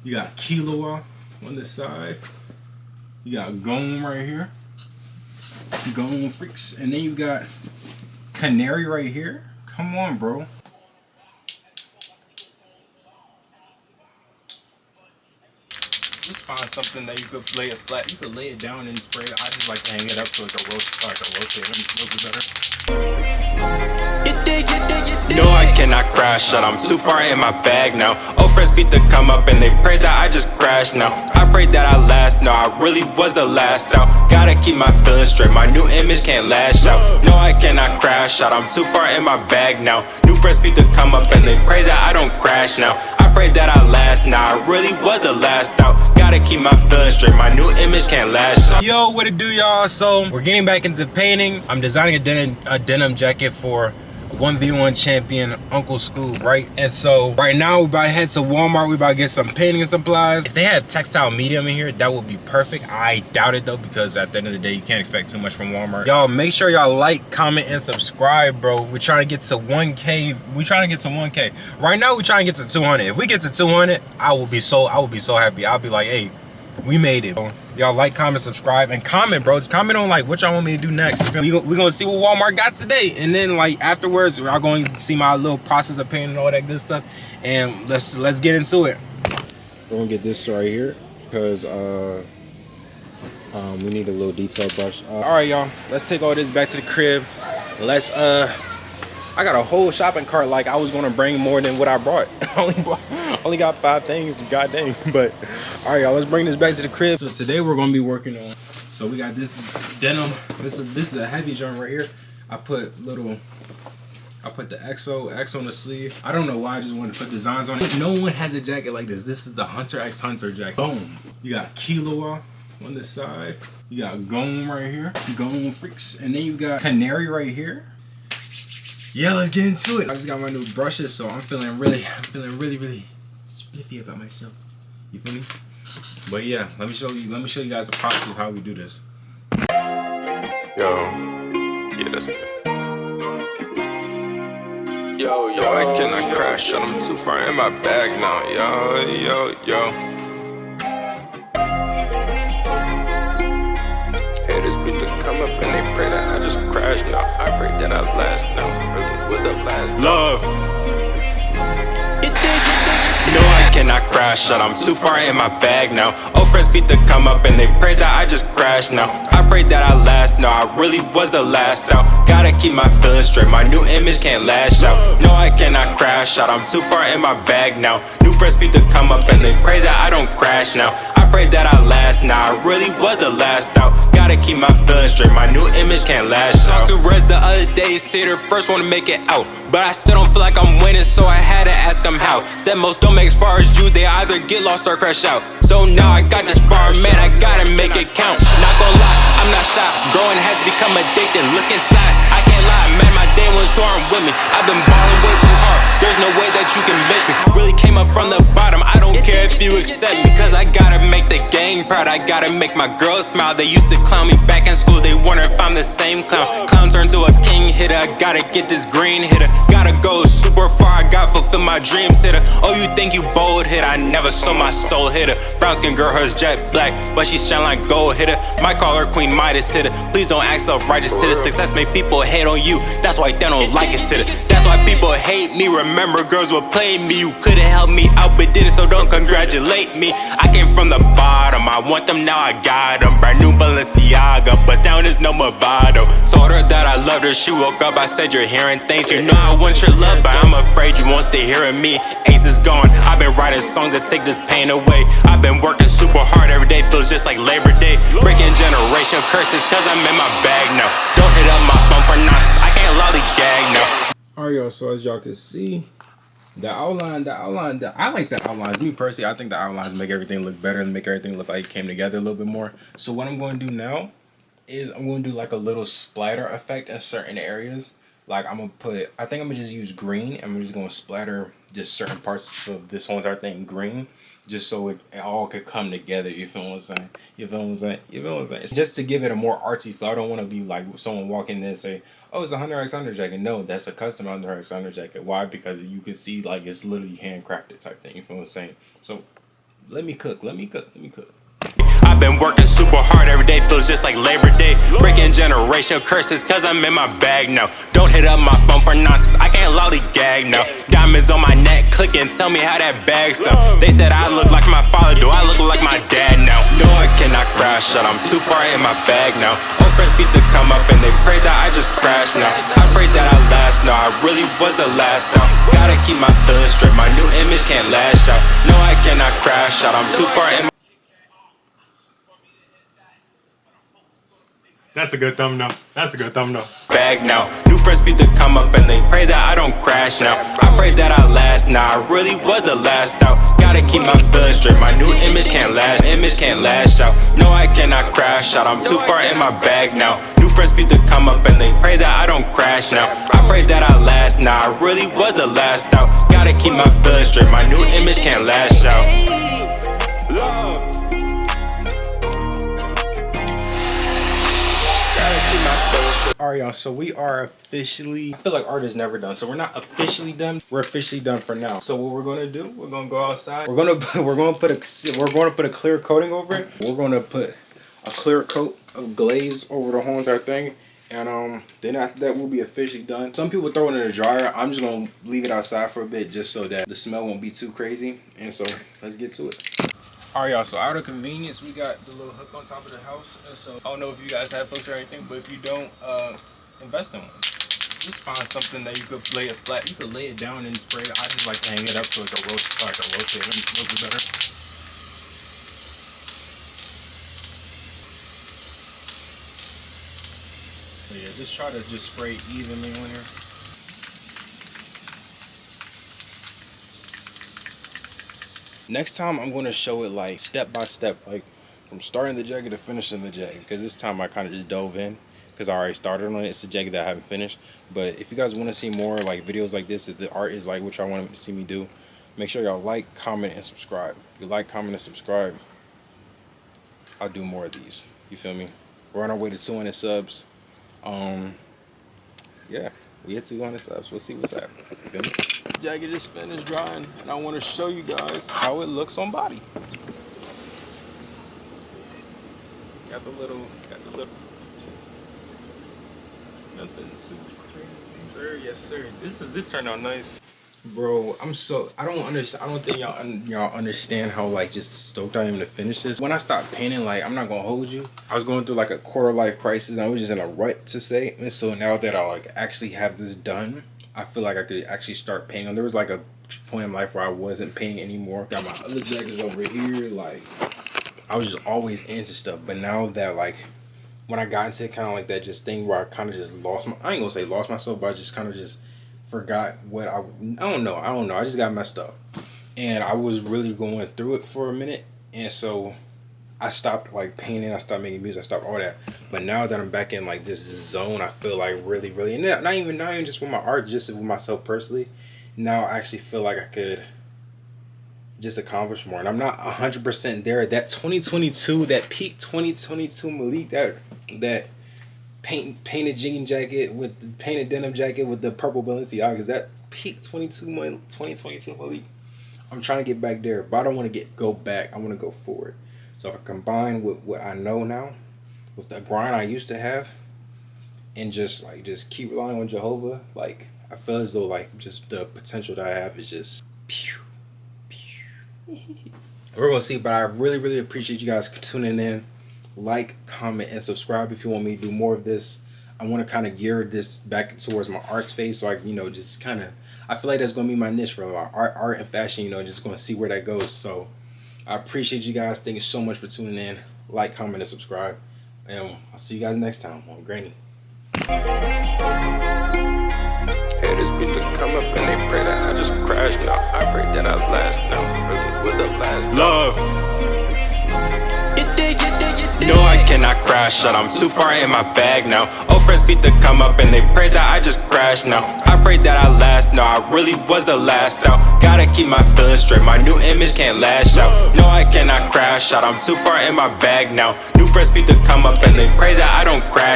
You got Kilo on this side. You got Gone right here. Gone freaks. And then you got Canary right here. Come on, bro. Just find something that you could lay it flat. You could lay it down and spray it. I just like to hang it up so it can rotate a little bit better. No, I cannot crash out. I'm too far in my bag now. Old friends beat to come up and they pray that I just crash now. I pray that I last. No, I really was the last out. Gotta keep my feelings straight. My new image can't lash out. No, I cannot crash out. I'm too far in my bag now. New friends beat to come up and they pray that I don't crash now. I pray that I last. Nah, I really was the last out. Gotta keep my feelings straight. My new image can't lash out. Yo, what it do, y'all? So we're getting back into painting. I'm designing a denim jacket for 1v1 champion Uncle Scoob, right? And so right now we're about to head to Walmart. We're about to get some painting supplies. If they had textile medium in here, that would be perfect. I doubt it though, because at the end of the day, you can't expect too much from Walmart. Y'all make sure y'all like, comment, and subscribe, bro. We're trying to get to 1K. We're trying to get to 1K. Right now, we're trying to get to 200. If we get to 200, I will be so happy. I'll be like, hey, we made it. Y'all like, comment, subscribe, and comment, bro. Just comment on like what y'all want me to do next. We're gonna see what Walmart got today, and then like afterwards, we're going to see my little process of painting and all that good stuff. And let's get into it. We're gonna get this right here because we need a little detail brush. All right, y'all. Let's take all this back to the crib. Let's I got a whole shopping cart. Like I was gonna bring more than what I brought. Only got 5 things. God dang. But all right, y'all. Let's bring this back to the crib. So today we're gonna be working on. So we got this denim. This is a heavy joint right here. I put the X on the sleeve. I don't know why. I just wanted to put designs on it. No one has a jacket like this. This is the Hunter X Hunter jacket. Boom. You got Kilo on this side. You got Gone right here. Gone freaks. And then you got Canary right here. Yeah, let's get into it. I just got my new brushes, so I'm feeling really spiffy about myself. You feel me? But yeah, let me show you guys the process of how we do this. Yo, yeah, that's good. Yo, I cannot crash out. I'm too far in my bag now. Yo. Haters beat to come up and they pray that I just crash now. I pray that I last now. Really was the last. Love. No, I cannot crash out. I'm too far in my bag now. Old friends beat to come up and they pray that I just crash now. I pray that I last. No, I really was the last out. Gotta keep my feelings straight. My new image can't lash out. No, I cannot crash out. I'm too far in my bag now. New friends beat to come up and they pray that I don't crash now. I pray that I last. Nah, I really was the last out. Gotta keep my feelings straight. My new image can't lash out. Talked to Rez the other day. Say they're first one to make it out, but I still don't feel like I'm winning, so I had to ask them how. Said most don't make as far as you. They either get lost or crash out. So now I got this far, man, I gotta make it count. Not gonna lie, I'm not shy. Growing has become addicted. Look inside, I can't lie, man, my day ones aren't with me. I've been balling way too hard. There's no way that you can bitch me. Really came up from the bottom. I don't care if you accept me, cause I gotta make the gang proud. I gotta make my girls smile. They used to clown me back in school. They wonder if I'm the same clown. Clown turned to a king hitter. I gotta get this green hitter. Gotta go super far. I gotta fulfill my dreams hitter. Oh, you think you bold hitter? I never saw my soul hitter. Brown skin girl, hers jet black, but she shine like gold hitter. Might call her Queen Midas hitter. Please don't act self-righteous hitter. Success make people hate on you. That's why they don't like it hitter. That's why people hate me. Remember, girls will play me. You could've helped me out, but didn't, so don't congratulate me. I came from the bottom. I want them, now I got them. Brand new Balenciaga, but down is no Movado. Told her that I loved her. She woke up, I said you're hearing things. You know I want your love, but I'm afraid you won't stay hearing me. Ace is gone. I've been writing songs to take this pain away. I've been working super hard every day, feels just like Labor Day. Breaking generation curses, cause I'm in my bag now. Don't hit up my phone for nonsense, I can't lollygag now. Alright, y'all, so as y'all can see, the outline, I like the outlines. Me personally, I think the outlines make everything look better and make everything look like it came together a little bit more. So what I'm going to do now is I'm going to do like a little splatter effect in certain areas. Like I think I'm going to just use green, and I'm just going to splatter just certain parts of this whole entire thing green, just so it all could come together. You feel what I'm saying? You feel what I'm saying? Just to give it a more artsy feel. I don't want to be like someone walking in and say, oh, it's a Hunter X Hunter jacket. No, that's a custom Hunter X Hunter jacket. Why? Because you can see like it's literally handcrafted type thing. You feel what I'm saying? So Let me cook. I've been working super hard every day, feels just like Labor Day. Breaking generational curses, cause I'm in my bag now. Don't hit up my phone for nonsense, I can't lollygag now. Diamonds on my neck, clicking, tell me how that bag sound. They said I look like my father, do I look like my dad now? No, I cannot crash out, I'm too far in my bag now. Old friends beat to come up and they pray that I just crash now. I pray that I last, no, I really was the last now. Gotta keep my feelings straight, my new image can't lash out. No, I cannot crash out, I'm too far in my That's a good thumbnail. bag now. New friends beat to come up and they pray that I don't crash now. I pray that I last now. I really was the last out. Gotta keep my feelings straight. My new image can't lash out. No, I cannot crash out. I'm too far in my bag now. New friends beat to come up and they pray that I don't crash now. I pray that I last now. I really was the last out. Gotta keep my feelings straight. My new image can't lash out. Alright, y'all, so we are officially, I feel like art is never done, so we're not officially done, we're officially done for now. So what we're gonna do, we're gonna go outside, we're gonna put a clear coating over it. We're gonna put a clear coat of glaze over the whole entire thing, and then after that we'll be officially done. Some people throw it in the dryer. I'm just gonna leave it outside for a bit just so that the smell won't be too crazy. And so let's get to it. Alright, y'all, so out of convenience, we got the little hook on top of the house. And so I don't know if you guys have hooks or anything, but if you don't, invest in one. Just find something that you could lay it flat. You could lay it down and spray it. I just like to hang it up so it can rotate. Let me look better. So yeah, just try to just spray evenly on here. Next time I'm going to show it like step by step, like from starting the jacket to finishing the jacket, because this time I kind of just dove in because I already started on it. It's a jacket that I haven't finished. But if you guys want to see more like videos like this, if the art is like what y'all want to see me do, make sure y'all like, comment, and subscribe. If you like, comment, and subscribe, I'll do more of these. You feel me? We're on our way to 200 subs. Yeah, we hit 200 subs. We'll see what's happening. You feel me? Jacket is finished drying, and I want to show you guys how it looks on body. Got the little, nothing super crazy. Sir, yes sir. This turned out nice. Bro, I don't think y'all understand how like just stoked I am to finish this. When I stopped painting, like I'm not gonna hold you, I was going through like a quarter life crisis, and I was just in a rut to say. And so now that I like actually have this done, I feel like I could actually start painting. There was like a point in life where I wasn't painting anymore. Got my other jackets over here. Like I was just always into stuff. But now that like when I got into kind of like that just thing where I kind of just lost I ain't gonna say lost myself, but I just kind of just forgot what I don't know. I just got messed up, and I was really going through it for a minute. And so I stopped like painting, I stopped making music, I stopped all that. But now that I'm back in like this zone, I feel like really, and not even just with my art, just with myself personally. Now I actually feel like I could just accomplish more. And I'm not 100% there. That 2022, that peak 2022 Malik, that painted jean jacket with the painted denim jacket with the purple Balenciagas, that peak 2022 Malik. I'm trying to get back there, but I don't want to go back. I want to go forward. So if I combine with what I know now, with the grind I used to have, and just keep relying on Jehovah, like I feel as though like just the potential that I have is just pew, pew. We're gonna see, but I really appreciate you guys tuning in. Like, comment, and subscribe if you want me to do more of this. I want to kind of gear this back towards my art space, so I just kind of, I feel like that's gonna be my niche for my art and fashion. Just gonna see where that goes. So I appreciate you guys. Thank you so much for tuning in. Like, comment, and subscribe. And I'll see you guys next time on Granny. Haters beat to come up and they pray that I just crash now. I pray that I last now. Really was the last. Love. No, I cannot crash out, I'm too far in my bag now. Old friends beat to come up and they pray that I just crash now. I pray that I last now, I really was the last out. Gotta keep my feelings straight, my new image can't lash out. No, I cannot crash out, I'm too far in my bag now. New friends beat to come up and they pray that I don't crash.